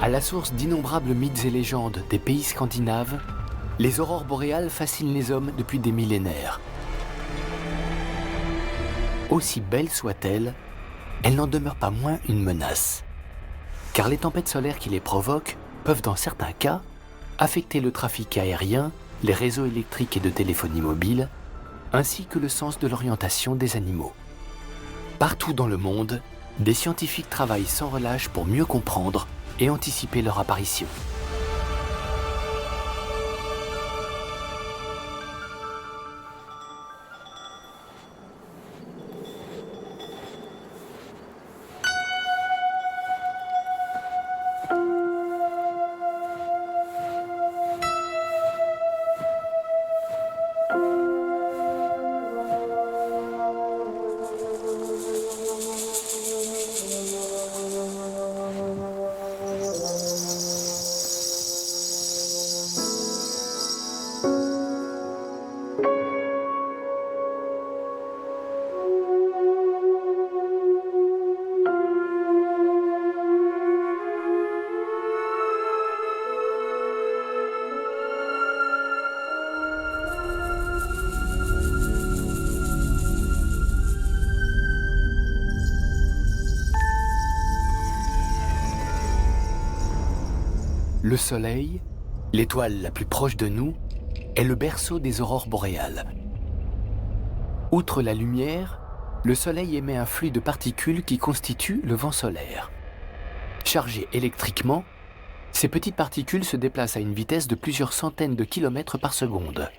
À la source d'innombrables mythes et légendes des pays scandinaves, les aurores boréales fascinent les hommes depuis des millénaires. Aussi belles soient-elles, elles n'en demeurent pas moins une menace. Car les tempêtes solaires qui les provoquent peuvent dans certains cas affecter le trafic aérien, les réseaux électriques et de téléphonie mobile, ainsi que le sens de l'orientation des animaux. Partout dans le monde, des scientifiques travaillent sans relâche pour mieux comprendre et anticiper leur apparition. Le Soleil, l'étoile la plus proche de nous, est le berceau des aurores boréales. Outre la lumière, le Soleil émet un flux de particules qui constitue le vent solaire. Chargées électriquement, ces petites particules se déplacent à une vitesse de plusieurs centaines de kilomètres par seconde.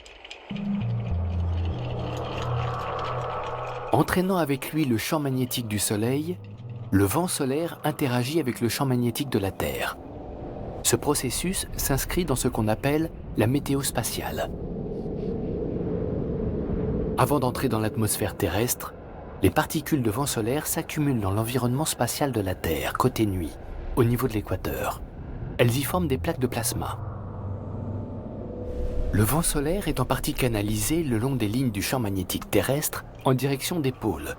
Entraînant avec lui le champ magnétique du Soleil, le vent solaire interagit avec le champ magnétique de la Terre. Ce processus s'inscrit dans ce qu'on appelle la météo spatiale. Avant d'entrer dans l'atmosphère terrestre, les particules de vent solaire s'accumulent dans l'environnement spatial de la Terre, côté nuit, au niveau de l'équateur. Elles y forment des plaques de plasma. Le vent solaire est en partie canalisé le long des lignes du champ magnétique terrestre en direction des pôles,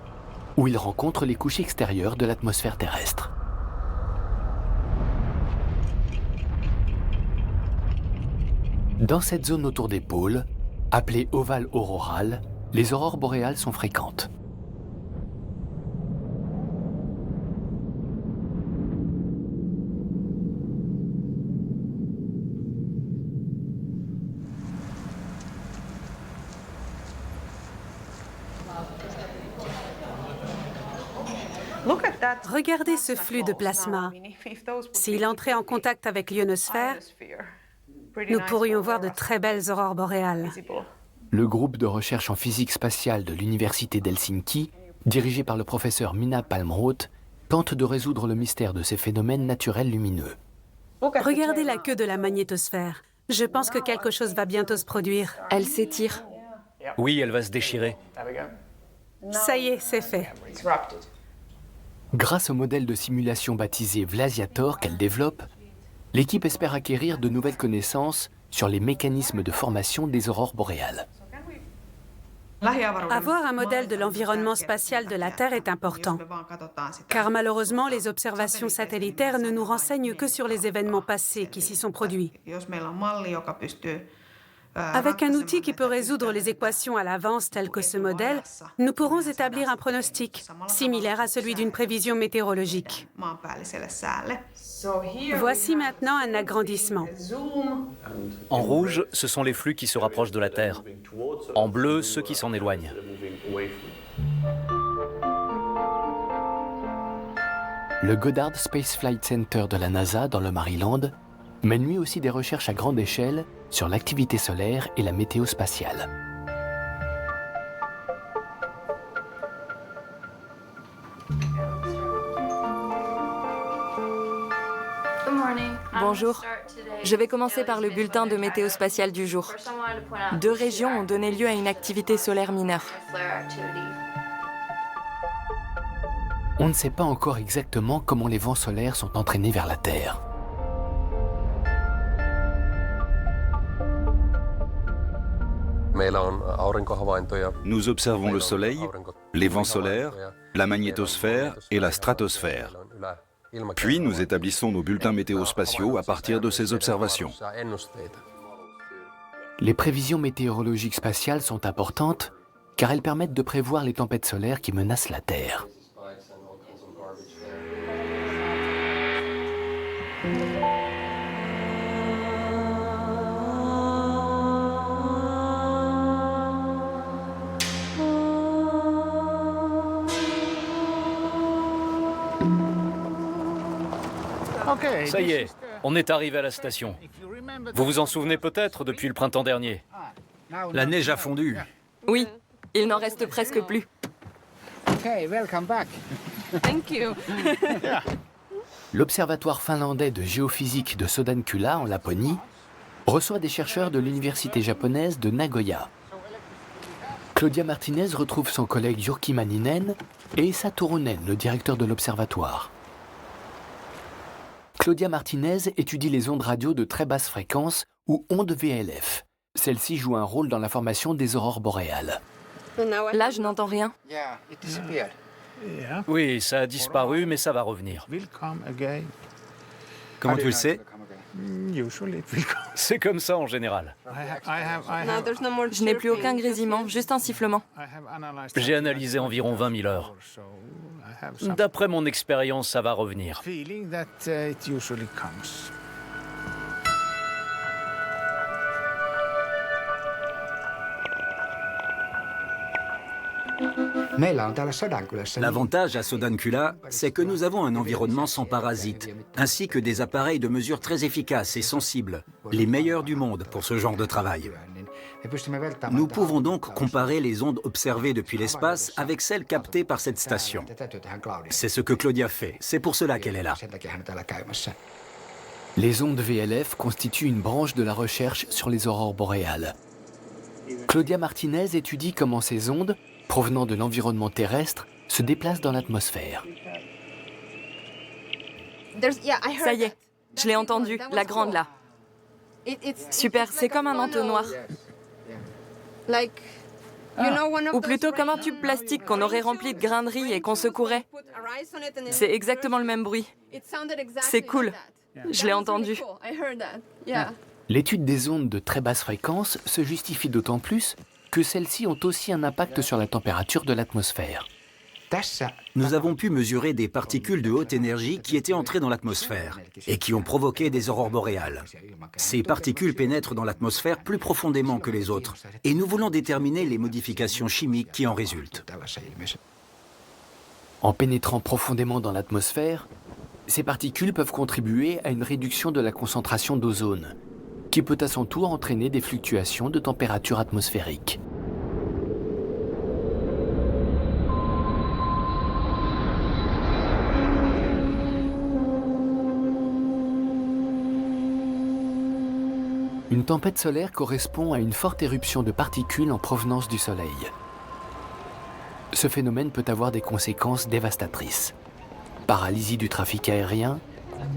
où il rencontre les couches extérieures de l'atmosphère terrestre. Dans cette zone autour des pôles, appelée ovale aurorale, les aurores boréales sont fréquentes. Regardez ce flux de plasma. S'il entrait en contact avec l'ionosphère, nous pourrions voir de très belles aurores boréales. Le groupe de recherche en physique spatiale de l'Université d'Helsinki, dirigé par le professeur Minna Palmroth, tente de résoudre le mystère de ces phénomènes naturels lumineux. Regardez la queue de la magnétosphère. Je pense que quelque chose va bientôt se produire. Elle s'étire. Oui, elle va se déchirer. Ça y est, c'est fait. Grâce au modèle de simulation baptisé Vlasiator qu'elle développe, l'équipe espère acquérir de nouvelles connaissances sur les mécanismes de formation des aurores boréales. Avoir un modèle de l'environnement spatial de la Terre est important, car malheureusement, les observations satellitaires ne nous renseignent que sur les événements passés qui s'y sont produits. Avec un outil qui peut résoudre les équations à l'avance telles que ce modèle, nous pourrons établir un pronostic, similaire à celui d'une prévision météorologique. Voici maintenant un agrandissement. En rouge, ce sont les flux qui se rapprochent de la Terre. En bleu, ceux qui s'en éloignent. Le Goddard Space Flight Center de la NASA dans le Maryland mène lui aussi des recherches à grande échelle sur l'activité solaire et la météo spatiale. Bonjour. Je vais commencer par le bulletin de météo spatiale du jour. 2 régions ont donné lieu à une activité solaire mineure. On ne sait pas encore exactement comment les vents solaires sont entraînés vers la Terre. Nous observons le Soleil, les vents solaires, la magnétosphère et la stratosphère. Puis nous établissons nos bulletins météospatiaux à partir de ces observations. Les prévisions météorologiques spatiales sont importantes car elles permettent de prévoir les tempêtes solaires qui menacent la Terre. Ça y est, on est arrivé à la station. Vous vous en souvenez peut-être depuis le printemps dernier. La neige a fondu. Oui, il n'en reste presque plus. Thank you. L'Observatoire finlandais de géophysique de Sodankylä, en Laponie, reçoit des chercheurs de l'université japonaise de Nagoya. Claudia Martinez retrouve son collègue Jyrki Manninen et Esa Turunen, le directeur de l'observatoire. Claudia Martinez étudie les ondes radio de très basse fréquence ou ondes VLF. Celles-ci jouent un rôle dans la formation des aurores boréales. Là, je n'entends rien. Oui, ça a disparu, mais ça va revenir. Comment tu le sais? C'est comme ça en général. No, there's no more Je n'ai plus chirping, aucun just grésillement, juste un sifflement. J'ai analysé environ 20 000 heures. D'après mon expérience, ça va revenir. L'avantage à Sodankylä, c'est que nous avons un environnement sans parasites, ainsi que des appareils de mesure très efficaces et sensibles, les meilleurs du monde pour ce genre de travail. Nous pouvons donc comparer les ondes observées depuis l'espace avec celles captées par cette station. C'est ce que Claudia fait, c'est pour cela qu'elle est là. Les ondes VLF constituent une branche de la recherche sur les aurores boréales. Claudia Martinez étudie comment ces ondes, provenant de l'environnement terrestre, se déplacent dans l'atmosphère. Ça y est, je l'ai entendu, la grande là. Super, c'est comme un entonnoir. Ou plutôt comme un tube plastique qu'on aurait rempli de grains de riz et qu'on secourait. C'est exactement le même bruit. C'est cool. Je l'ai entendu. L'étude des ondes de très basse fréquence se justifie d'autant plus que celles-ci ont aussi un impact sur la température de l'atmosphère. Nous avons pu mesurer des particules de haute énergie qui étaient entrées dans l'atmosphère et qui ont provoqué des aurores boréales. Ces particules pénètrent dans l'atmosphère plus profondément que les autres et nous voulons déterminer les modifications chimiques qui en résultent. En pénétrant profondément dans l'atmosphère, ces particules peuvent contribuer à une réduction de la concentration d'ozone, qui peut à son tour entraîner des fluctuations de température atmosphérique. Une tempête solaire correspond à une forte éruption de particules en provenance du Soleil. Ce phénomène peut avoir des conséquences dévastatrices. Paralysie du trafic aérien,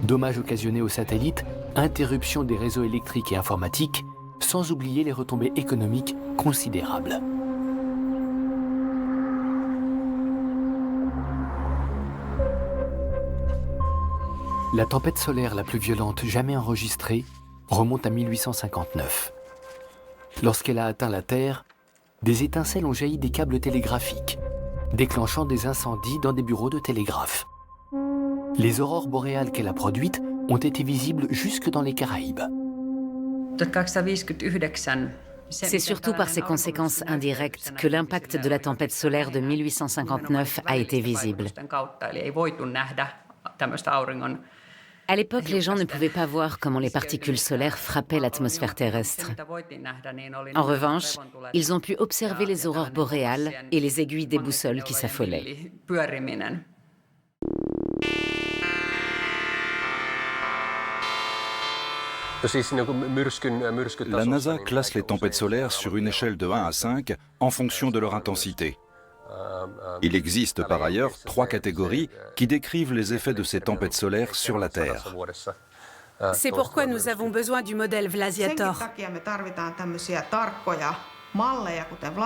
dommages occasionnés aux satellites, interruption des réseaux électriques et informatiques, sans oublier les retombées économiques considérables. La tempête solaire la plus violente jamais enregistrée remonte à 1859. Lorsqu'elle a atteint la Terre, des étincelles ont jailli des câbles télégraphiques, déclenchant des incendies dans des bureaux de télégraphe. Les aurores boréales qu'elle a produites ont été visibles jusque dans les Caraïbes. C'est surtout par ses conséquences indirectes que l'impact de la tempête solaire de 1859 a été visible. À l'époque, les gens ne pouvaient pas voir comment les particules solaires frappaient l'atmosphère terrestre. En revanche, ils ont pu observer les aurores boréales et les aiguilles des boussoles qui s'affolaient. La NASA classe les tempêtes solaires sur une échelle de 1 à 5 en fonction de leur intensité. Il existe par ailleurs 3 catégories qui décrivent les effets de ces tempêtes solaires sur la Terre. C'est pourquoi nous avons besoin du modèle Vlasiator.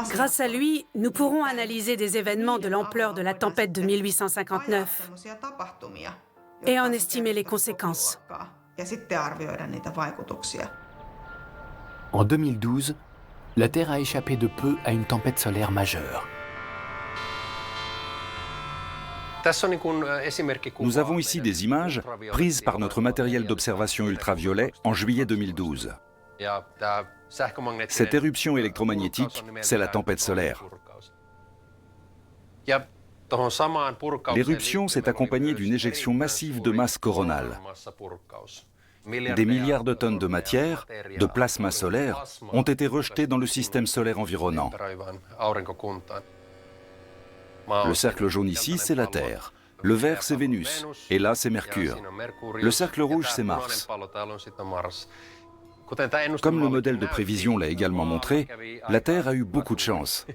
Grâce à lui, nous pourrons analyser des événements de l'ampleur de la tempête de 1859. et en estimer les conséquences. En 2012, la Terre a échappé de peu à une tempête solaire majeure. Nous avons ici des images prises par notre matériel d'observation ultraviolet en juillet 2012. Cette éruption électromagnétique, c'est la tempête solaire. L'éruption s'est accompagnée d'une éjection massive de masse coronale. Des milliards de tonnes de matière, de plasma solaire, ont été rejetées dans le système solaire environnant. Le cercle jaune ici, c'est la Terre. Le vert, c'est Vénus. Et là, c'est Mercure. Le cercle rouge, c'est Mars. Comme le modèle de prévision l'a également montré, la Terre a eu beaucoup de chance.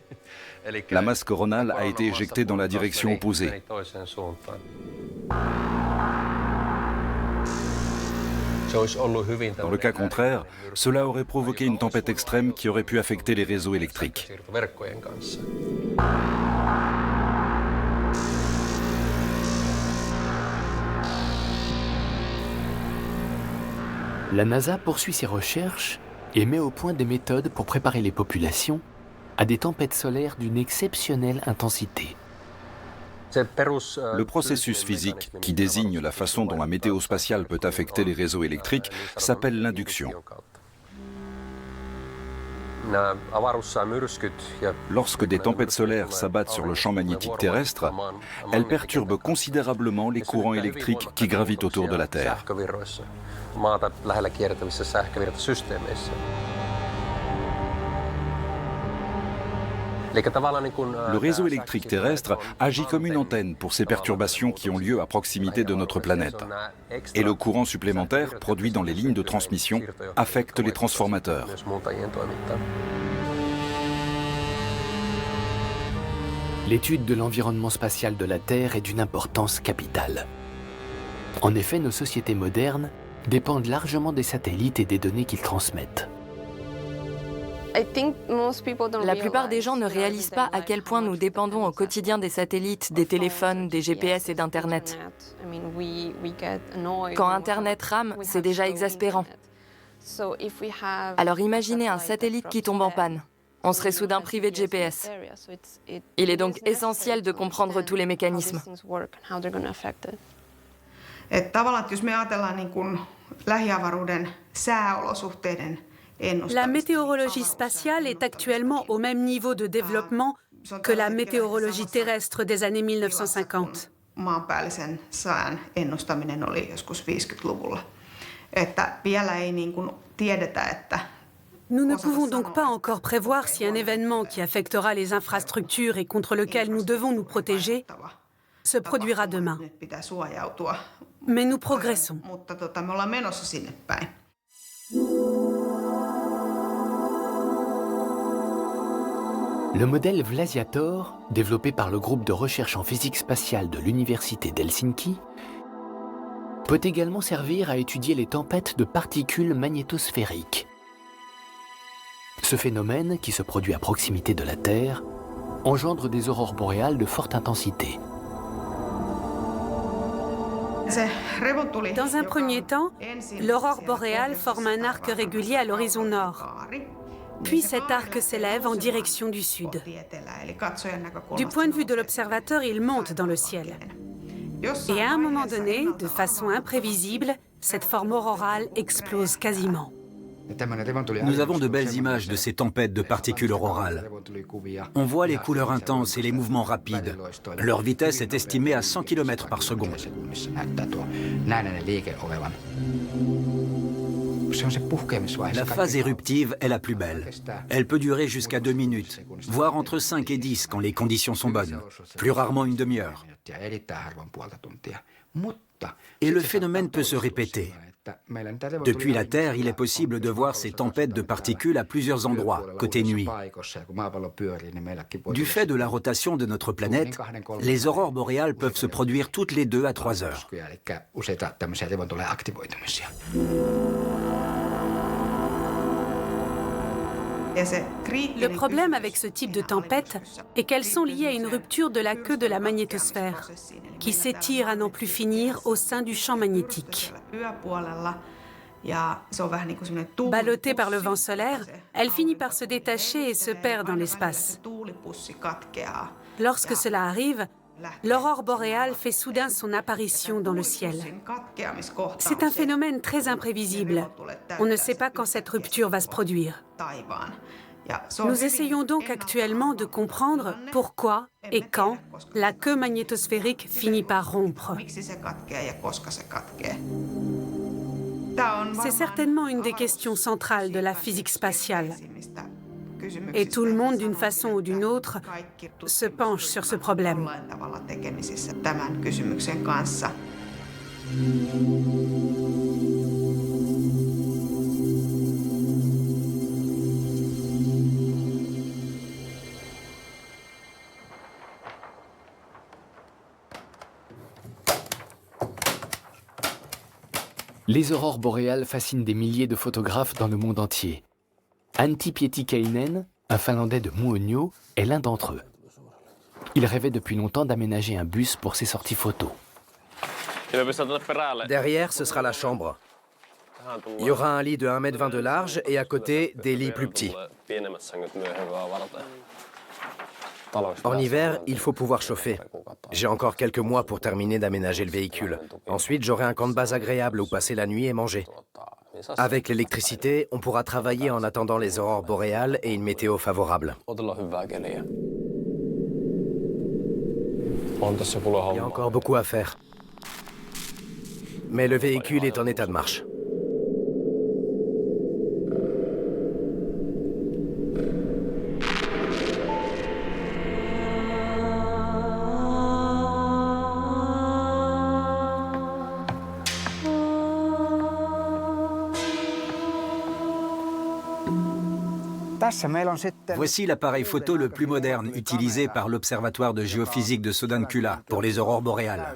La masse coronale a été éjectée dans la direction opposée. Dans le cas contraire, cela aurait provoqué une tempête extrême qui aurait pu affecter les réseaux électriques. La NASA poursuit ses recherches et met au point des méthodes pour préparer les populations à des tempêtes solaires d'une exceptionnelle intensité. Le processus physique qui désigne la façon dont la météo spatiale peut affecter les réseaux électriques s'appelle l'induction. Lorsque des tempêtes solaires s'abattent sur le champ magnétique terrestre, elles perturbent considérablement les courants électriques qui gravitent autour de la Terre. Le réseau électrique terrestre agit comme une antenne pour ces perturbations qui ont lieu à proximité de notre planète. Et le courant supplémentaire produit dans les lignes de transmission affecte les transformateurs. L'étude de l'environnement spatial de la Terre est d'une importance capitale. En effet, nos sociétés modernes dépendent largement des satellites et des données qu'ils transmettent. La plupart des gens ne réalisent pas à quel point nous dépendons au quotidien des satellites, des téléphones, des GPS et d'Internet. Quand Internet rame, c'est déjà exaspérant. Alors imaginez un satellite qui tombe en panne. On serait soudain privé de GPS. Il est donc essentiel de comprendre tous les mécanismes. La météorologie spatiale est actuellement au même niveau de développement que la météorologie terrestre des années 1950. Maanpäällisen sään ennustaminen oli joskus 50-luvulla. Että vielä ei tiedetä, että Nous ne pouvons donc pas encore prévoir si un événement qui affectera les infrastructures et contre lequel nous devons nous protéger se produira demain. Mais nous progressons. Me ollaan menossa sinne päin. Le modèle Vlasiator, développé par le groupe de recherche en physique spatiale de l'Université d'Helsinki, peut également servir à étudier les tempêtes de particules magnétosphériques. Ce phénomène, qui se produit à proximité de la Terre, engendre des aurores boréales de forte intensité. Dans un premier temps, l'aurore boréale forme un arc régulier à l'horizon nord. Puis cet arc s'élève en direction du sud. Du point de vue de l'observateur, il monte dans le ciel. Et à un moment donné, de façon imprévisible, cette forme aurorale explose quasiment. Nous avons de belles images de ces tempêtes de particules aurorales. On voit les couleurs intenses et les mouvements rapides. Leur vitesse est estimée à 100 km par seconde. La phase éruptive est la plus belle. Elle peut durer jusqu'à 2 minutes, voire entre 5 et 10 quand les conditions sont bonnes, plus rarement une demi-heure. Et le phénomène peut se répéter. Depuis la Terre, il est possible de voir ces tempêtes de particules à plusieurs endroits, côté nuit. Du fait de la rotation de notre planète, les aurores boréales peuvent se produire toutes les 2 à 3 heures. Le problème avec ce type de tempête est qu'elles sont liées à une rupture de la queue de la magnétosphère, qui s'étire à n'en plus finir au sein du champ magnétique. Ballottée par le vent solaire, elle finit par se détacher et se perd dans l'espace. Lorsque cela arrive, l'aurore boréale fait soudain son apparition dans le ciel. C'est un phénomène très imprévisible. On ne sait pas quand cette rupture va se produire. Nous essayons donc actuellement de comprendre pourquoi et quand la queue magnétosphérique finit par rompre. C'est certainement une des questions centrales de la physique spatiale. Et tout le monde, d'une façon ou d'une autre, se penche sur ce problème. Les aurores boréales fascinent des milliers de photographes dans le monde entier. Antti Pietikäinen, un Finlandais de Muonio, est l'un d'entre eux. Il rêvait depuis longtemps d'aménager un bus pour ses sorties photos. Derrière, ce sera la chambre. Il y aura un lit de 1,20 m de large et à côté, des lits plus petits. En hiver, il faut pouvoir chauffer. J'ai encore quelques mois pour terminer d'aménager le véhicule. Ensuite, j'aurai un camp de base agréable où passer la nuit et manger. Avec l'électricité, on pourra travailler en attendant les aurores boréales et une météo favorable. Il y a encore beaucoup à faire. Mais le véhicule est en état de marche. Voici l'appareil photo le plus moderne utilisé par l'Observatoire de géophysique de Sodankylä pour les aurores boréales.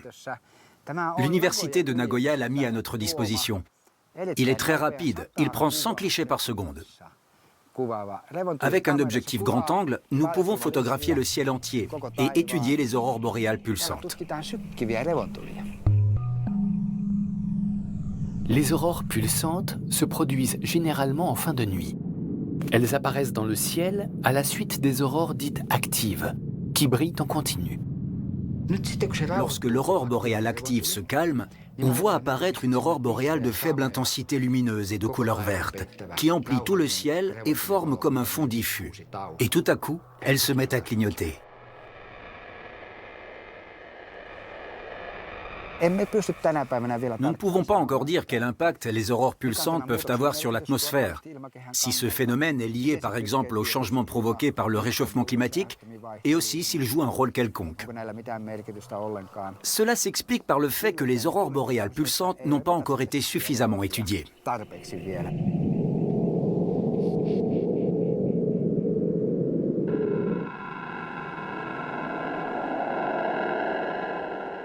L'université de Nagoya l'a mis à notre disposition. Il est très rapide, il prend 100 clichés par seconde. Avec un objectif grand angle, nous pouvons photographier le ciel entier et étudier les aurores boréales pulsantes. Les aurores pulsantes se produisent généralement en fin de nuit. Elles apparaissent dans le ciel à la suite des aurores dites actives, qui brillent en continu. Lorsque l'aurore boréale active se calme, on voit apparaître une aurore boréale de faible intensité lumineuse et de couleur verte, qui emplit tout le ciel et forme comme un fond diffus. Et tout à coup, elle se met à clignoter. Nous ne pouvons pas encore dire quel impact les aurores pulsantes peuvent avoir sur l'atmosphère. Si ce phénomène est lié par exemple au changement provoqué par le réchauffement climatique, et aussi s'il joue un rôle quelconque. Cela s'explique par le fait que les aurores boréales pulsantes n'ont pas encore été suffisamment étudiées.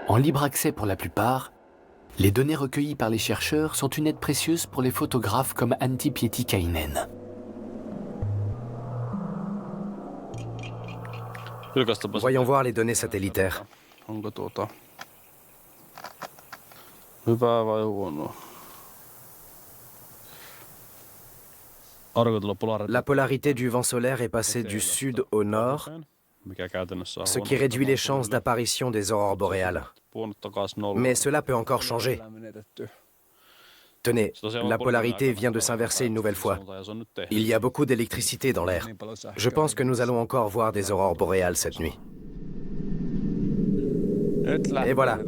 En libre accès pour la plupart, les données recueillies par les chercheurs sont une aide précieuse pour les photographes comme Antti Pietikäinen. Voyons voir les données satellitaires. La polarité du vent solaire est passée du sud au nord, ce qui réduit les chances d'apparition des aurores boréales. Mais cela peut encore changer. Tenez, la polarité vient de s'inverser une nouvelle fois. Il y a beaucoup d'électricité dans l'air. Je pense que nous allons encore voir des aurores boréales cette nuit. Et voilà.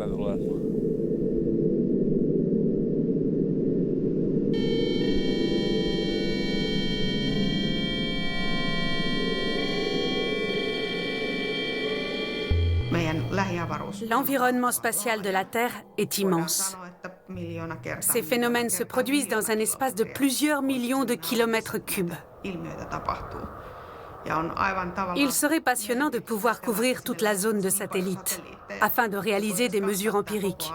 L'environnement spatial de la Terre est immense. Ces phénomènes se produisent dans un espace de plusieurs millions de kilomètres cubes. Il serait passionnant de pouvoir couvrir toute la zone de satellite, afin de réaliser des mesures empiriques.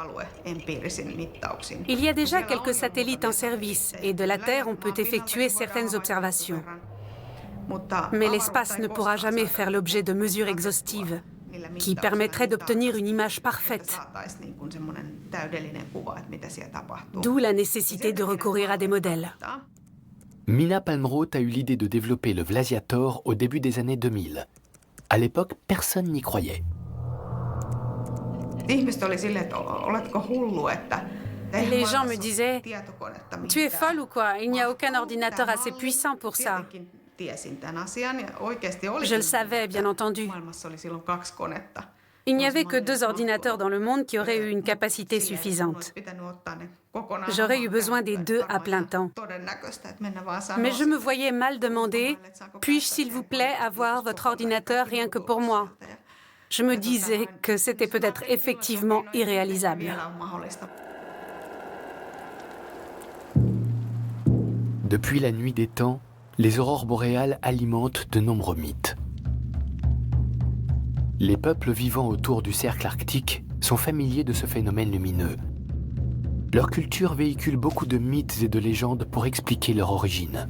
Il y a déjà quelques satellites en service, et de la Terre, on peut effectuer certaines observations. Mais l'espace ne pourra jamais faire l'objet de mesures exhaustives qui permettraient d'obtenir une image parfaite. D'où la nécessité de recourir à des modèles. Minna Palmroth a eu l'idée de développer le Vlasiator au début des années 2000. À l'époque, personne n'y croyait. Les gens me disaient « Tu es folle ou quoi? Il n'y a aucun ordinateur assez puissant pour ça. » Je le savais, bien entendu. Il n'y avait que 2 ordinateurs dans le monde qui auraient eu une capacité suffisante. J'aurais eu besoin des 2 à plein temps. Mais je me voyais mal demander « Puis-je, s'il vous plaît, avoir votre ordinateur rien que pour moi ?» Je me disais que c'était peut-être effectivement irréalisable. Depuis la nuit des temps, les aurores boréales alimentent de nombreux mythes. Les peuples vivant autour du cercle arctique sont familiers de ce phénomène lumineux. Leur culture véhicule beaucoup de mythes et de légendes pour expliquer leur origine.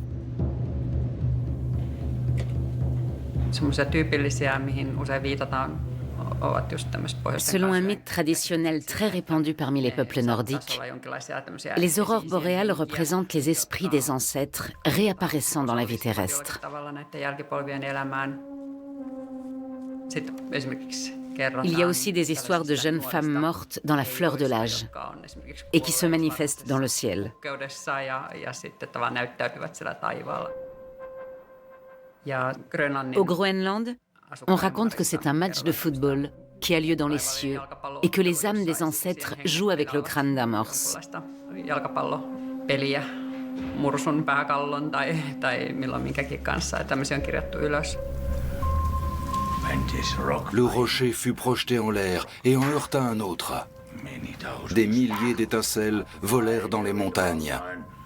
Selon un mythe traditionnel très répandu parmi les peuples nordiques, les aurores boréales représentent les esprits des ancêtres réapparaissant dans la vie terrestre. Il y a aussi des histoires de jeunes femmes mortes dans la fleur de l'âge et qui se manifestent dans le ciel. Au Groenland, on raconte que c'est un match de football qui a lieu dans les cieux et que les âmes des ancêtres jouent avec le crâne d'un morse. Le rocher fut projeté en l'air et en heurta un autre. Des milliers d'étincelles volèrent dans les montagnes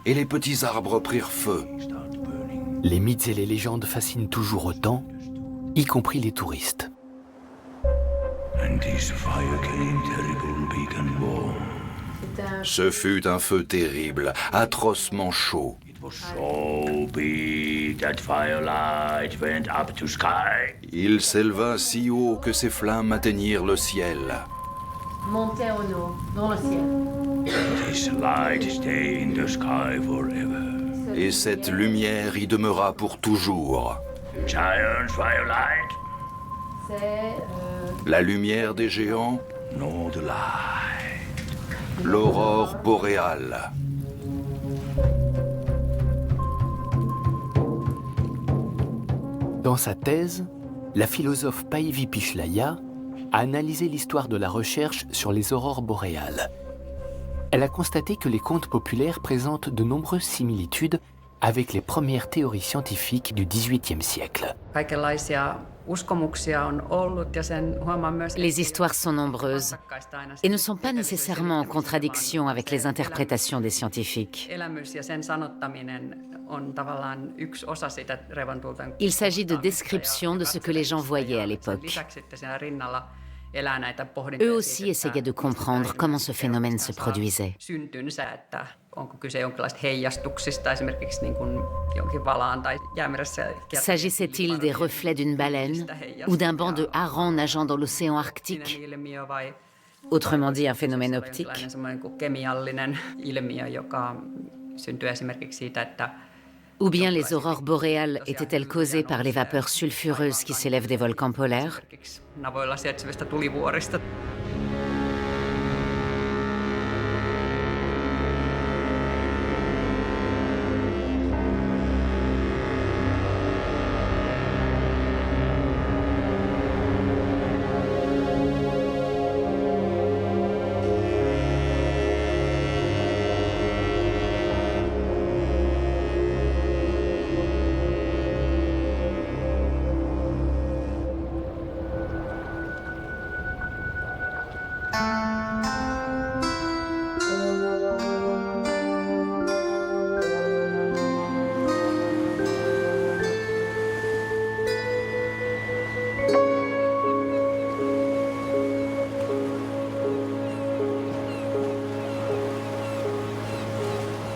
et les petits arbres prirent feu. Les mythes et les légendes fascinent toujours autant, y compris les touristes. Ce fut un feu terrible, atrocement chaud. Il s'éleva si haut que ses flammes atteignirent le ciel. Montez au haut, dans le ciel. Et cette lumière y demeura pour toujours. La lumière des géants, l'aurore boréale. Dans sa thèse, la philosophe Päivi Pishlaya a analysé l'histoire de la recherche sur les aurores boréales. Elle a constaté que les contes populaires présentent de nombreuses similitudes avec les premières théories scientifiques du XVIIIe siècle. Les histoires sont nombreuses et ne sont pas nécessairement en contradiction avec les interprétations des scientifiques. Il s'agit de descriptions de ce que les gens voyaient à l'époque. Eux aussi essayaient de comprendre comment ce phénomène se produisait. S'agissait-il des reflets d'une baleine ou d'un banc de harengs nageant dans l'océan Arctique? Autrement dit, un phénomène optique. Ou bien les aurores boréales étaient-elles causées par les vapeurs sulfureuses qui s'élèvent des volcans polaires?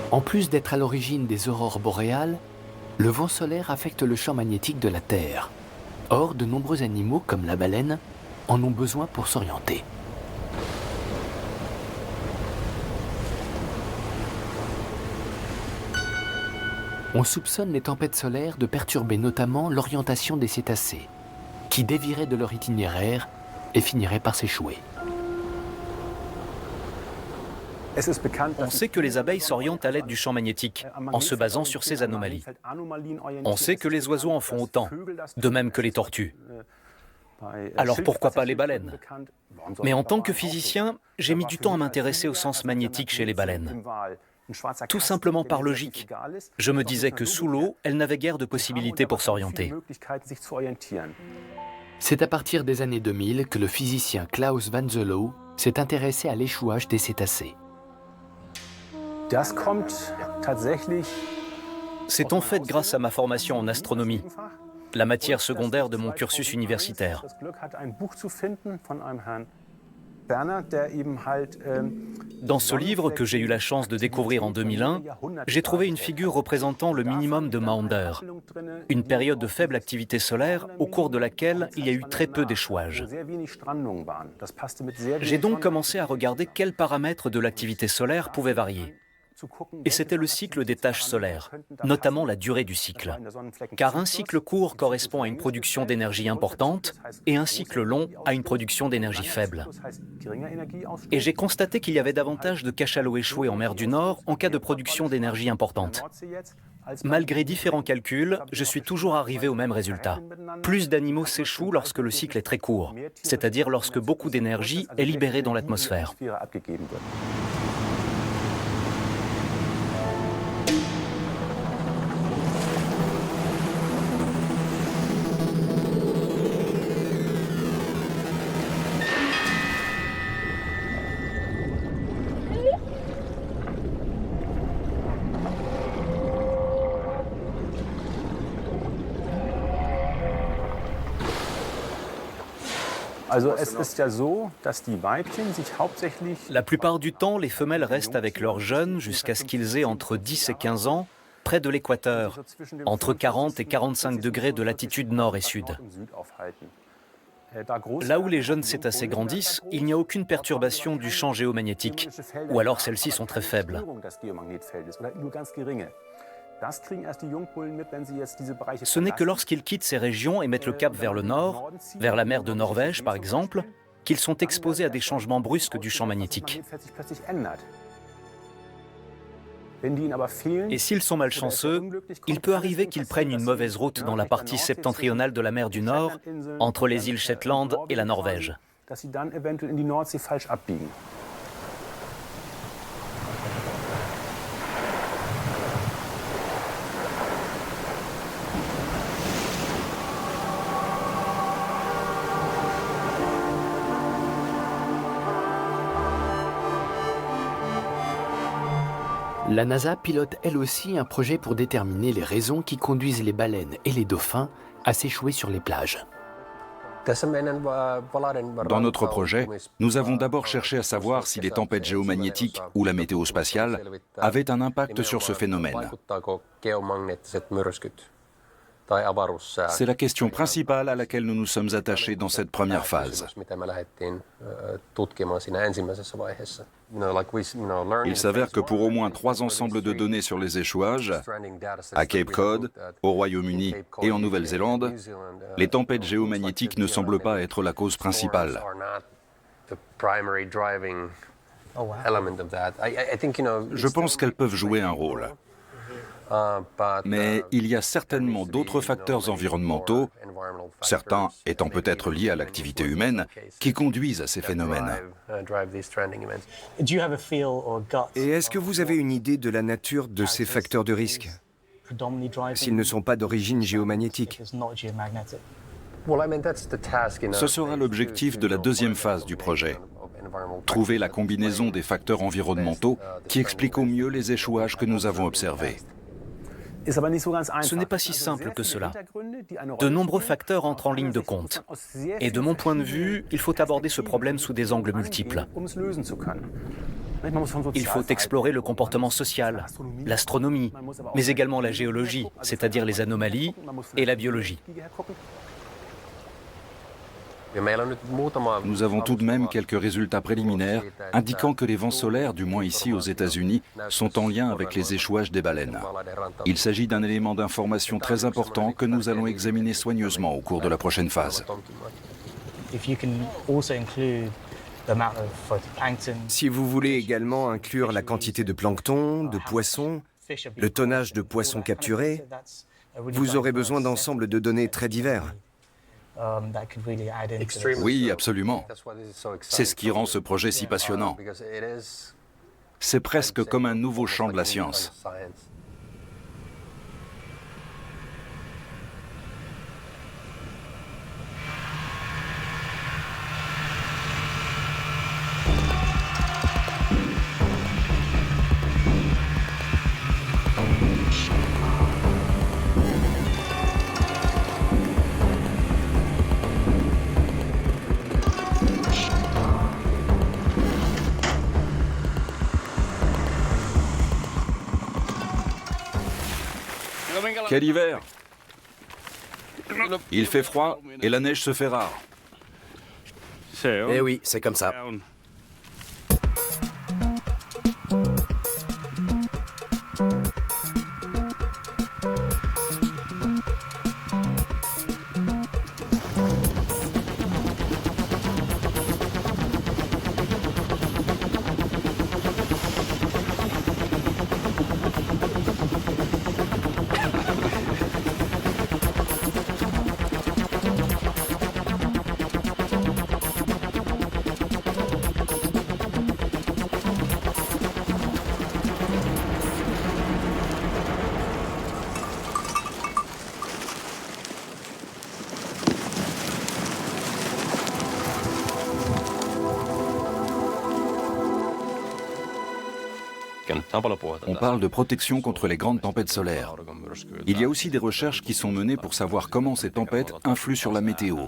En plus d'être à l'origine des aurores boréales, Le vent solaire affecte le champ magnétique de la Terre. Or, de nombreux animaux, comme la baleine, en ont besoin pour s'orienter. On soupçonne les tempêtes solaires de perturber notamment l'orientation des cétacés, qui dévieraient de leur itinéraire et finiraient par s'échouer. On sait que les abeilles s'orientent à l'aide du champ magnétique, en se basant sur ces anomalies. On sait que les oiseaux en font autant, de même que les tortues. Alors pourquoi pas les baleines? Mais en tant que physicien, j'ai mis du temps à m'intéresser au sens magnétique chez les baleines. Tout simplement par logique. Je me disais que sous l'eau, elles n'avaient guère de possibilités pour s'orienter. C'est à partir des années 2000 que le physicien Klaus van Zelo s'est intéressé à l'échouage des cétacés. C'est en fait grâce à ma formation en astronomie, la matière secondaire de mon cursus universitaire. Dans ce livre que j'ai eu la chance de découvrir en 2001, j'ai trouvé une figure représentant le minimum de Maunder, une période de faible activité solaire au cours de laquelle il y a eu très peu d'échouages. J'ai donc commencé à regarder quels paramètres de l'activité solaire pouvaient varier. Et c'était le cycle des taches solaires, notamment la durée du cycle. Car un cycle court correspond à une production d'énergie importante et un cycle long à une production d'énergie faible. Et j'ai constaté qu'il y avait davantage de cachalots échoués en mer du Nord en cas de production d'énergie importante. Malgré différents calculs, je suis toujours arrivé au même résultat. Plus d'animaux s'échouent lorsque le cycle est très court, c'est-à-dire lorsque beaucoup d'énergie est libérée dans l'atmosphère. La plupart du temps, les femelles restent avec leurs jeunes jusqu'à ce qu'ils aient entre 10 et 15 ans, près de l'équateur, entre 40 et 45 degrés de latitude nord et sud. Là où les jeunes cétacés grandissent, il n'y a aucune perturbation du champ géomagnétique, ou alors celles-ci sont très faibles. Ce n'est que lorsqu'ils quittent ces régions et mettent le cap vers le nord, vers la mer de Norvège par exemple, qu'ils sont exposés à des changements brusques du champ magnétique. Et s'ils sont malchanceux, il peut arriver qu'ils prennent une mauvaise route dans la partie septentrionale de la mer du Nord, entre les îles Shetland et la Norvège. La NASA pilote elle aussi un projet pour déterminer les raisons qui conduisent les baleines et les dauphins à s'échouer sur les plages. Dans notre projet, nous avons d'abord cherché à savoir si les tempêtes géomagnétiques ou la météo spatiale avaient un impact sur ce phénomène. C'est la question principale à laquelle nous nous sommes attachés dans cette première phase. Il s'avère que pour au moins 3 ensembles de données sur les échouages, à Cape Cod, au Royaume-Uni et en Nouvelle-Zélande, les tempêtes géomagnétiques ne semblent pas être la cause principale. Je pense qu'elles peuvent jouer un rôle. Mais il y a certainement d'autres facteurs environnementaux, certains étant peut-être liés à l'activité humaine, qui conduisent à ces phénomènes. Et est-ce que vous avez une idée de la nature de ces facteurs de risque, s'ils ne sont pas d'origine géomagnétique? Ce sera l'objectif de la deuxième phase du projet. Trouver la combinaison des facteurs environnementaux qui expliquent au mieux les échouages que nous avons observés. Ce n'est pas si simple que cela. De nombreux facteurs entrent en ligne de compte. Et de mon point de vue, il faut aborder ce problème sous des angles multiples. Il faut explorer le comportement social, l'astronomie, mais également la géologie, c'est-à-dire les anomalies, et la biologie. Nous avons tout de même quelques résultats préliminaires indiquant que les vents solaires, du moins ici aux États-Unis, sont en lien avec les échouages des baleines. Il s'agit d'un élément d'information très important que nous allons examiner soigneusement au cours de la prochaine phase. Si vous voulez également inclure la quantité de plancton, de poissons, le tonnage de poissons capturés, vous aurez besoin d'ensembles de données très divers. Oui, absolument. C'est ce qui rend ce projet si passionnant. C'est presque comme un nouveau champ de la science. Quel hiver! Il fait froid et la neige se fait rare. Eh oui, c'est comme ça. On parle de protection contre les grandes tempêtes solaires. Il y a aussi des recherches qui sont menées pour savoir comment ces tempêtes influent sur la météo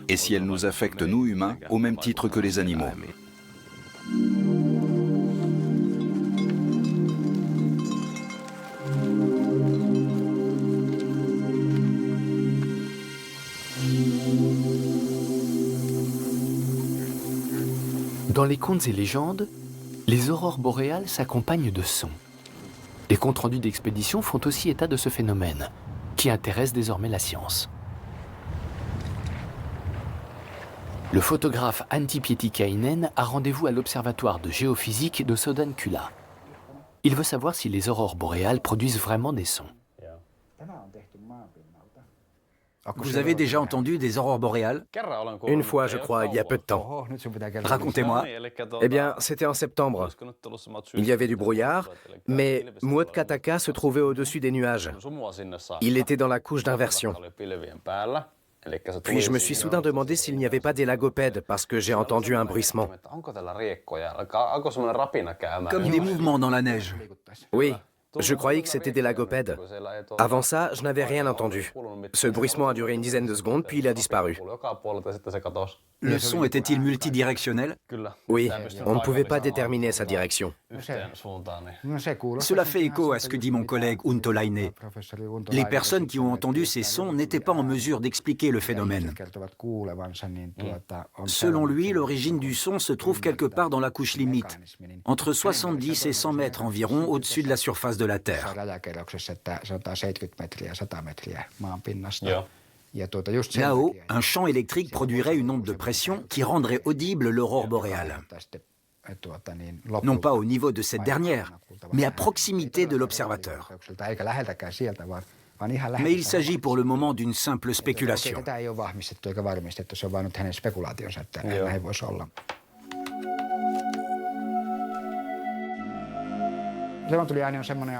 et si elles nous affectent, nous humains, au même titre que les animaux. Dans les contes et légendes, les aurores boréales s'accompagnent de sons. Les comptes rendus d'expédition font aussi état de ce phénomène, qui intéresse désormais la science. Le photographe Antti Pietikäinen a rendez-vous à l'observatoire de géophysique de Sodankylä. Il veut savoir si les aurores boréales produisent vraiment des sons. Vous avez déjà entendu des aurores boréales? Une fois, je crois, il y a peu de temps. Racontez-moi. Eh bien, c'était en septembre. Il y avait du brouillard, mais Muotkataka se trouvait au-dessus des nuages. Il était dans la couche d'inversion. Puis je me suis soudain demandé s'il n'y avait pas des lagopèdes, parce que j'ai entendu un bruissement. Comme des mouvements dans la neige. Oui, je croyais que c'était des lagopèdes. Avant ça, je n'avais rien entendu. Ce bruissement a duré une dizaine de secondes, puis il a disparu. Le son était-il multidirectionnel? Oui, on ne pouvait pas déterminer sa direction. Cela fait écho à ce que dit mon collègue Untolainen. Les personnes qui ont entendu ces sons n'étaient pas en mesure d'expliquer le phénomène. Selon lui, l'origine du son se trouve quelque part dans la couche limite, entre 70 et 100 mètres environ au-dessus de la surface de la Terre. Là-haut, un champ électrique produirait une onde de pression qui rendrait audible l'aurore boréale. Non pas au niveau de cette dernière, mais à proximité de l'observateur. Mais il s'agit pour le moment d'une simple spéculation.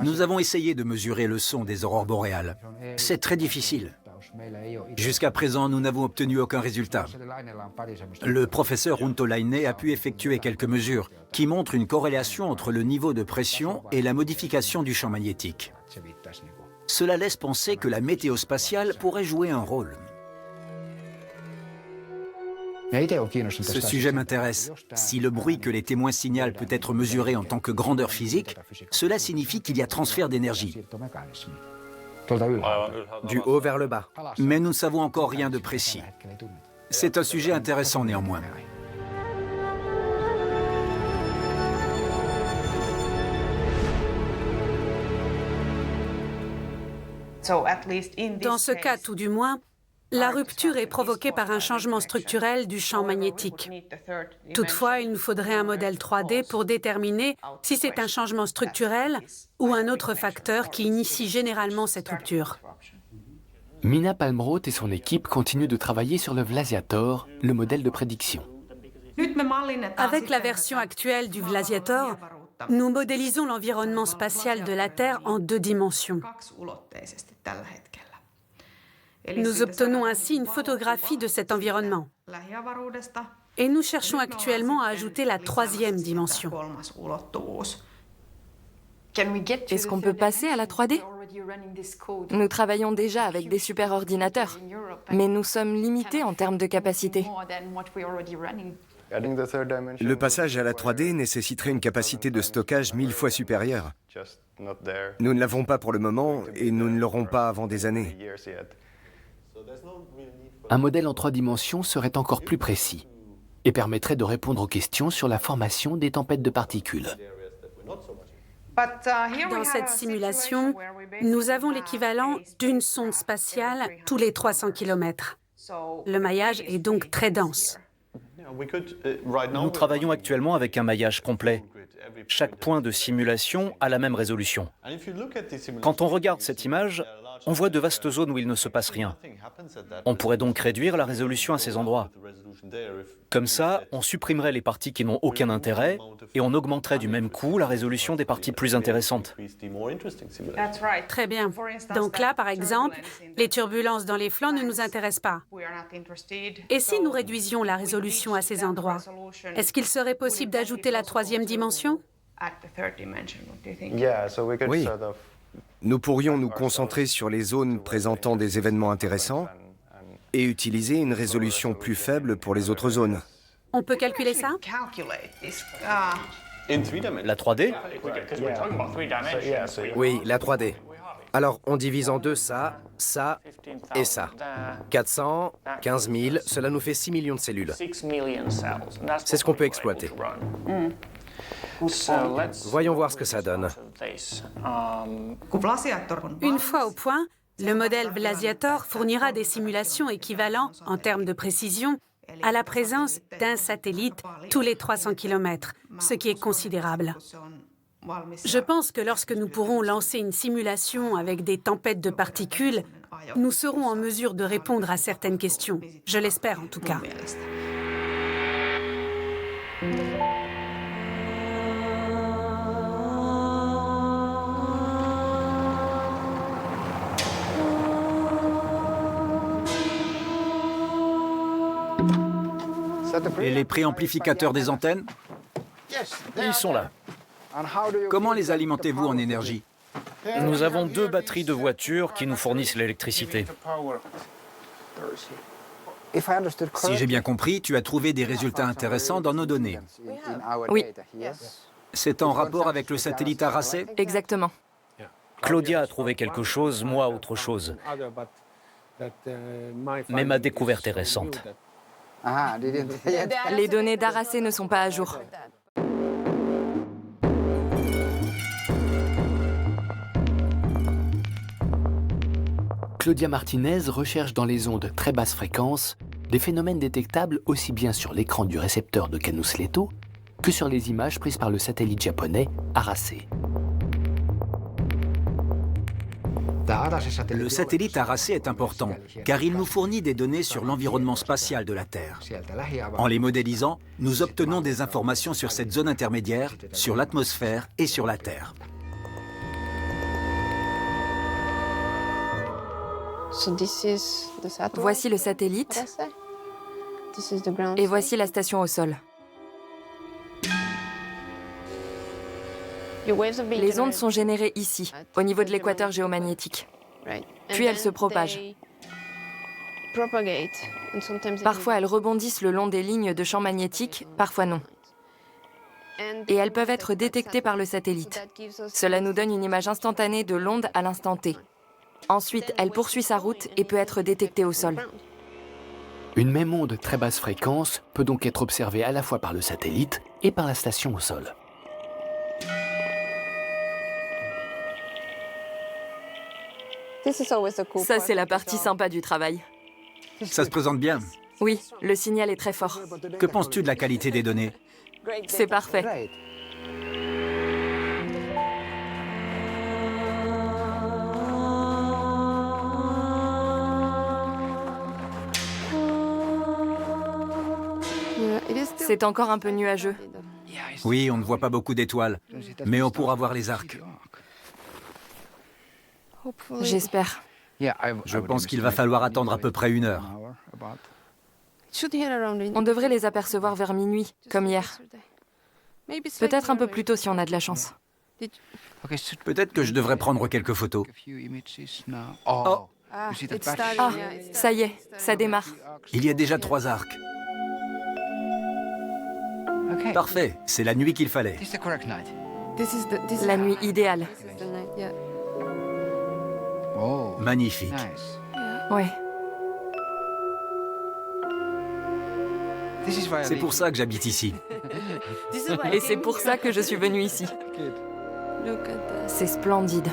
Nous avons essayé de mesurer le son des aurores boréales. C'est très difficile. Jusqu'à présent, nous n'avons obtenu aucun résultat. Le professeur Untolainen a pu effectuer quelques mesures qui montrent une corrélation entre le niveau de pression et la modification du champ magnétique. Cela laisse penser que la météo spatiale pourrait jouer un rôle. Ce sujet m'intéresse. Si le bruit que les témoins signalent peut être mesuré en tant que grandeur physique, cela signifie qu'il y a transfert d'énergie. Du haut vers le bas. Mais nous ne savons encore rien de précis. C'est un sujet intéressant néanmoins. Dans ce cas, tout du moins, la rupture est provoquée par un changement structurel du champ magnétique. Toutefois, il nous faudrait un modèle 3D pour déterminer si c'est un changement structurel ou un autre facteur qui initie généralement cette rupture. Mina Palmroth et son équipe continuent de travailler sur le Vlasiator, le modèle de prédiction. Avec la version actuelle du Vlasiator, nous modélisons l'environnement spatial de la Terre en 2 dimensions. Nous obtenons ainsi une photographie de cet environnement. Et nous cherchons actuellement à ajouter la 3e dimension. Est-ce qu'on peut passer à la 3D? Nous travaillons déjà avec des superordinateurs, mais nous sommes limités en termes de capacité. Le passage à la 3D nécessiterait une capacité de stockage 1000 fois supérieure. Nous ne l'avons pas pour le moment et nous ne l'aurons pas avant des années. Un modèle en 3 dimensions serait encore plus précis et permettrait de répondre aux questions sur la formation des tempêtes de particules. Dans cette simulation, nous avons l'équivalent d'une sonde spatiale tous les 300 km. Le maillage est donc très dense. Nous travaillons actuellement avec un maillage complet. Chaque point de simulation a la même résolution. Quand on regarde cette image, on voit de vastes zones où il ne se passe rien. On pourrait donc réduire la résolution à ces endroits. Comme ça, on supprimerait les parties qui n'ont aucun intérêt et on augmenterait du même coup la résolution des parties plus intéressantes. Très bien. Donc là, par exemple, les turbulences dans les flancs ne nous intéressent pas. Et si nous réduisions la résolution à ces endroits, est-ce qu'il serait possible d'ajouter la 3e dimension? Oui. Nous pourrions nous concentrer sur les zones présentant des événements intéressants et utiliser une résolution plus faible pour les autres zones. On peut calculer ça? La 3D? Oui, la 3D. Alors, on divise en 2 ça, ça et ça. 400, 15 000, cela nous fait 6 millions de cellules. C'est ce qu'on peut exploiter. Voyons voir ce que ça donne. Une fois au point, le modèle Vlasiator fournira des simulations équivalentes, en termes de précision, à la présence d'un satellite tous les 300 km, ce qui est considérable. Je pense que lorsque nous pourrons lancer une simulation avec des tempêtes de particules, nous serons en mesure de répondre à certaines questions. Je l'espère en tout cas. Et les préamplificateurs des antennes? Ils sont là. Comment les alimentez-vous en énergie? Nous avons 2 batteries de voitures qui nous fournissent l'électricité. Si j'ai bien compris, tu as trouvé des résultats intéressants dans nos données. Oui. C'est en rapport avec le satellite Aracé? Exactement. Claudia a trouvé quelque chose, moi autre chose. Mais ma découverte est récente. Les données d'Aracé ne sont pas à jour. Claudia Martinez recherche dans les ondes très basse fréquence des phénomènes détectables aussi bien sur l'écran du récepteur de Canus-Leto que sur les images prises par le satellite japonais Aracé. Le satellite Aracé est important, car il nous fournit des données sur l'environnement spatial de la Terre. En les modélisant, nous obtenons des informations sur cette zone intermédiaire, sur l'atmosphère et sur la Terre. Voici le satellite et voici la station au sol. Les ondes sont générées ici, au niveau de l'équateur géomagnétique. Puis elles se propagent. Parfois, elles rebondissent le long des lignes de champs magnétiques, parfois non. Et elles peuvent être détectées par le satellite. Cela nous donne une image instantanée de l'onde à l'instant T. Ensuite, elle poursuit sa route et peut être détectée au sol. Une même onde très basse fréquence peut donc être observée à la fois par le satellite et par la station au sol. Ça, c'est la partie sympa du travail. Ça se présente bien. Oui, le signal est très fort. Que penses-tu de la qualité des données? C'est parfait. C'est encore un peu nuageux. Oui, on ne voit pas beaucoup d'étoiles, mais on pourra voir les arcs. J'espère. Je pense qu'il va falloir attendre à peu près 1 heure. On devrait les apercevoir vers minuit, comme hier. Peut-être un peu plus tôt si on a de la chance. Peut-être que je devrais prendre quelques photos. Oh. Ah, ça y est, ça démarre. Il y a déjà 3 arcs. Parfait, c'est la nuit qu'il fallait. La nuit idéale. Magnifique. Ouais. C'est pour ça que j'habite ici. Et c'est pour ça que je suis venue ici. C'est splendide.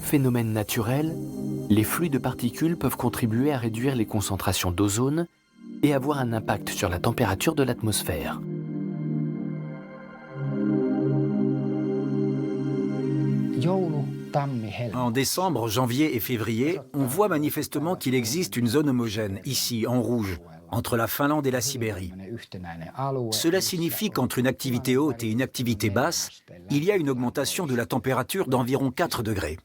Phénomène naturel, les flux de particules peuvent contribuer à réduire les concentrations d'ozone et avoir un impact sur la température de l'atmosphère. En décembre, janvier et février, on voit manifestement qu'il existe une zone homogène, ici, en rouge, entre la Finlande et la Sibérie. Cela signifie qu'entre une activité haute et une activité basse, il y a une augmentation de la température d'environ 4 degrés.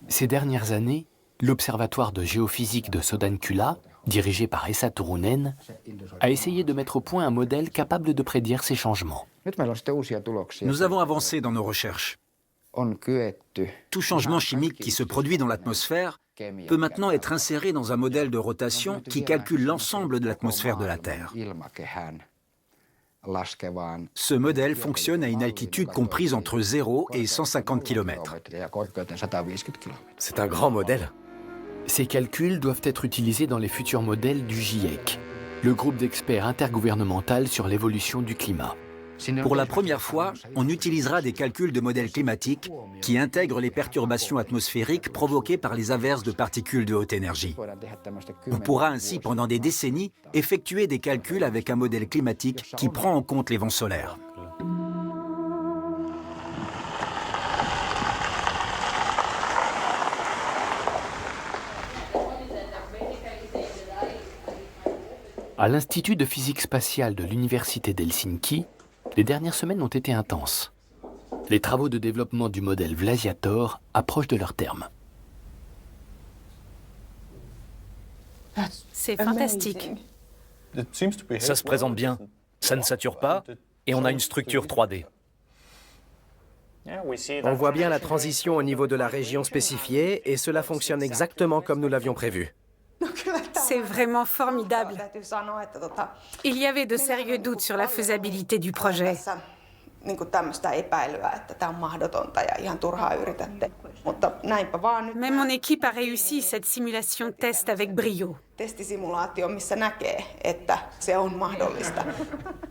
Ces dernières années, l'Observatoire de géophysique de Sodankylä, dirigé par Esa Turunen, a essayé de mettre au point un modèle capable de prédire ces changements. Nous avons avancé dans nos recherches. Tout changement chimique qui se produit dans l'atmosphère peut maintenant être inséré dans un modèle de rotation qui calcule l'ensemble de l'atmosphère de la Terre. Ce modèle fonctionne à une altitude comprise entre 0 et 150 km. C'est un grand modèle. Ces calculs doivent être utilisés dans les futurs modèles du GIEC, le groupe d'experts intergouvernemental sur l'évolution du climat. Pour la première fois, on utilisera des calculs de modèles climatiques qui intègrent les perturbations atmosphériques provoquées par les averses de particules de haute énergie. On pourra ainsi, pendant des décennies, effectuer des calculs avec un modèle climatique qui prend en compte les vents solaires. À l'Institut de physique spatiale de l'Université d'Helsinki, les dernières semaines ont été intenses. Les travaux de développement du modèle Vlasiator approchent de leur terme. C'est fantastique. Ça se présente bien, ça ne sature pas, et on a une structure 3D. On voit bien la transition au niveau de la région spécifiée, et cela fonctionne exactement comme nous l'avions prévu. C'est vraiment formidable. Il y avait de sérieux doutes sur la faisabilité du projet. Mais mon équipe a réussi cette simulation test avec brio.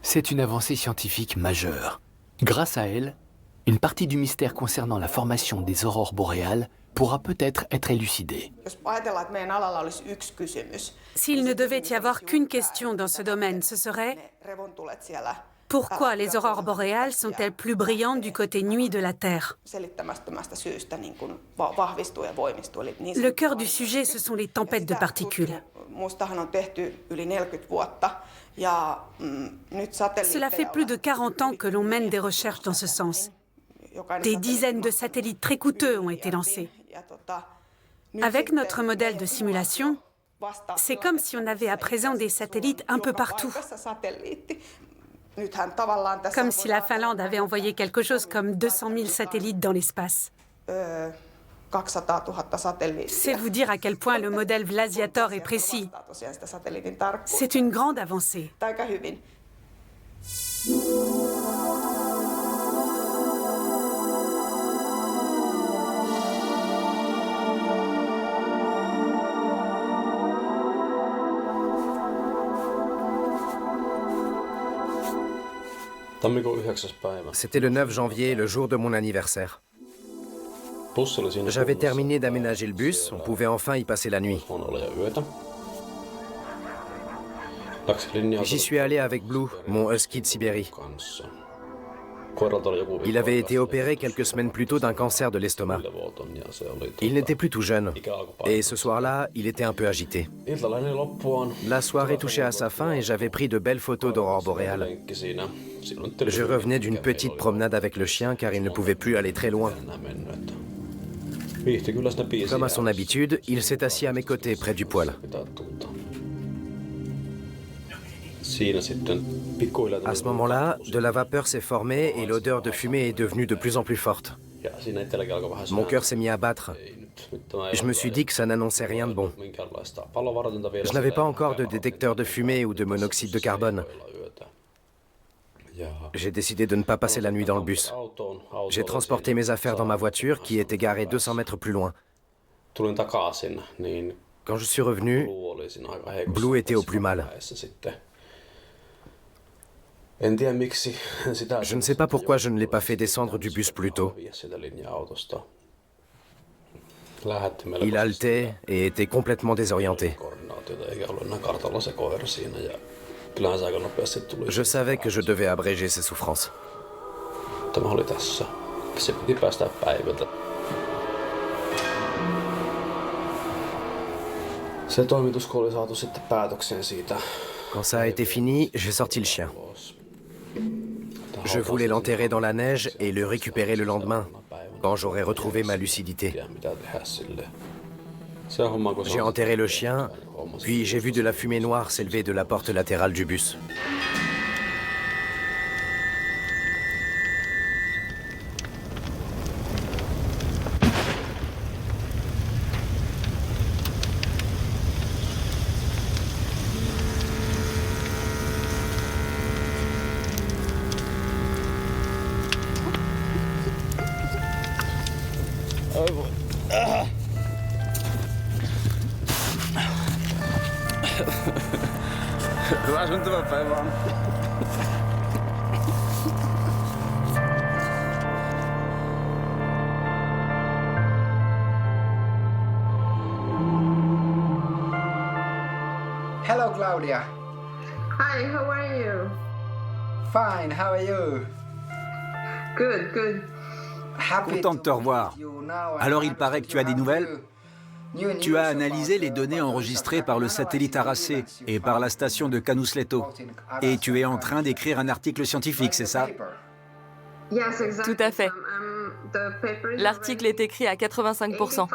C'est une avancée scientifique majeure. Grâce à elle, une partie du mystère concernant la formation des aurores boréales pourra peut-être être élucidée. S'il ne devait y avoir qu'une question dans ce domaine, ce serait pourquoi les aurores boréales sont-elles plus brillantes du côté nuit de la Terre? Le cœur du sujet, ce sont les tempêtes de particules. Cela fait plus de 40 ans que l'on mène des recherches dans ce sens. Des dizaines de satellites très coûteux ont été lancés. Avec notre modèle de simulation, c'est comme si on avait à présent des satellites un peu partout. Comme si la Finlande avait envoyé quelque chose comme 200 000 satellites dans l'espace. C'est vous dire à quel point le modèle Vlasiator est précis. C'est une grande avancée. C'était le 9 janvier, le jour de mon anniversaire. J'avais terminé d'aménager le bus, on pouvait enfin y passer la nuit. J'y suis allé avec Blue, mon husky de Sibérie. Il avait été opéré quelques semaines plus tôt d'un cancer de l'estomac. Il n'était plus tout jeune, et ce soir-là, il était un peu agité. La soirée touchait à sa fin et j'avais pris de belles photos d'aurore boréale. Je revenais d'une petite promenade avec le chien car il ne pouvait plus aller très loin. Comme à son habitude, il s'est assis à mes côtés près du poêle. À ce moment-là, de la vapeur s'est formée et l'odeur de fumée est devenue de plus en plus forte. Mon cœur s'est mis à battre. Je me suis dit que ça n'annonçait rien de bon. Je n'avais pas encore de détecteur de fumée ou de monoxyde de carbone. J'ai décidé de ne pas passer la nuit dans le bus. J'ai transporté mes affaires dans ma voiture qui était garée 200 mètres plus loin. Quand je suis revenu, Blue était au plus mal. Je ne sais pas pourquoi je ne l'ai pas fait descendre du bus plus tôt. Il haletait et était complètement désorienté. Je savais que je devais abréger ses souffrances. Quand ça a été fini, j'ai sorti le chien. Je voulais l'enterrer dans la neige et le récupérer le lendemain, quand j'aurais retrouvé ma lucidité. J'ai enterré le chien, puis j'ai vu de la fumée noire s'élever de la porte latérale du bus. Hello, Claudia. Hi, how are you? Fine, how are you? Good, good. Content de te revoir. Alors il paraît que tu as des nouvelles? Tu as analysé les données enregistrées par le satellite Aracé et par la station de Canusletto. Et tu es en train d'écrire un article scientifique, c'est ça? Tout à fait. L'article est écrit à 85%.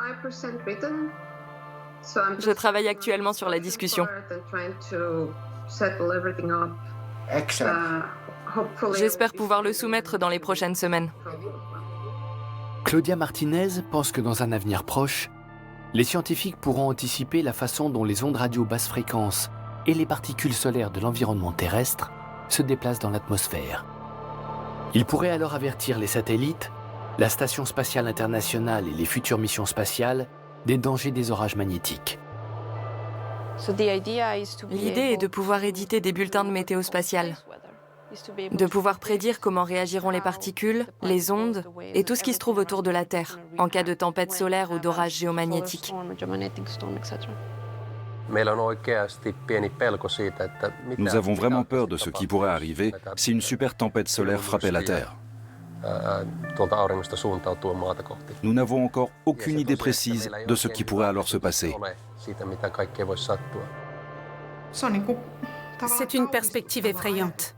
Je travaille actuellement sur la discussion. J'espère pouvoir le soumettre dans les prochaines semaines. Claudia Martinez pense que dans un avenir proche, les scientifiques pourront anticiper la façon dont les ondes radio basse fréquence et les particules solaires de l'environnement terrestre se déplacent dans l'atmosphère. Ils pourraient alors avertir les satellites, la Station spatiale internationale et les futures missions spatiales des dangers des orages magnétiques. L'idée est de pouvoir éditer des bulletins de météo spatiale. de pouvoir prédire comment réagiront les particules, les ondes et tout ce qui se trouve autour de la Terre en cas de tempête solaire ou d'orage géomagnétique. Nous avons vraiment peur de ce qui pourrait arriver si une super tempête solaire frappait la Terre. Nous n'avons encore aucune idée précise de ce qui pourrait alors se passer. C'est une perspective effrayante.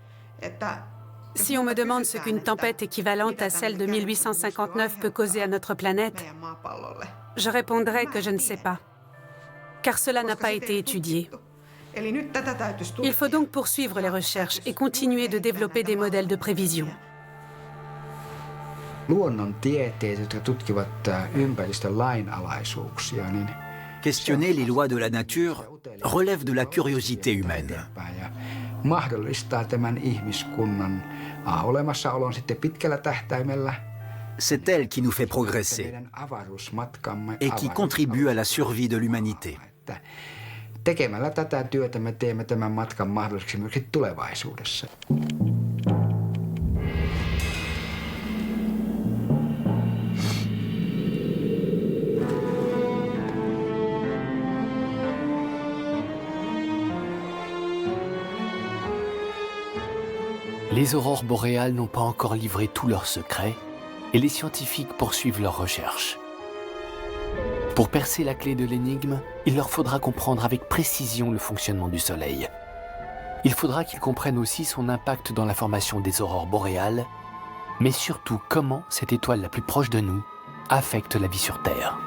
Si on me demande ce qu'une tempête équivalente à celle de 1859 peut causer à notre planète, je répondrai que je ne sais pas, car cela n'a pas été étudié. Il faut donc poursuivre les recherches et continuer de développer des modèles de prévision. Questionner les lois de la nature relève de la curiosité humaine. C'est elle qui nous fait progresser et qui contribue à la survie de l'humanité. Tekemällä tätä työtä me teemme tämän matkan mahdolliseksi myös tulevaisuudessa. Les aurores boréales n'ont pas encore livré tous leurs secrets et les scientifiques poursuivent leurs recherches. Pour percer la clé de l'énigme, il leur faudra comprendre avec précision le fonctionnement du Soleil. Il faudra qu'ils comprennent aussi son impact dans la formation des aurores boréales, mais surtout comment cette étoile la plus proche de nous affecte la vie sur Terre.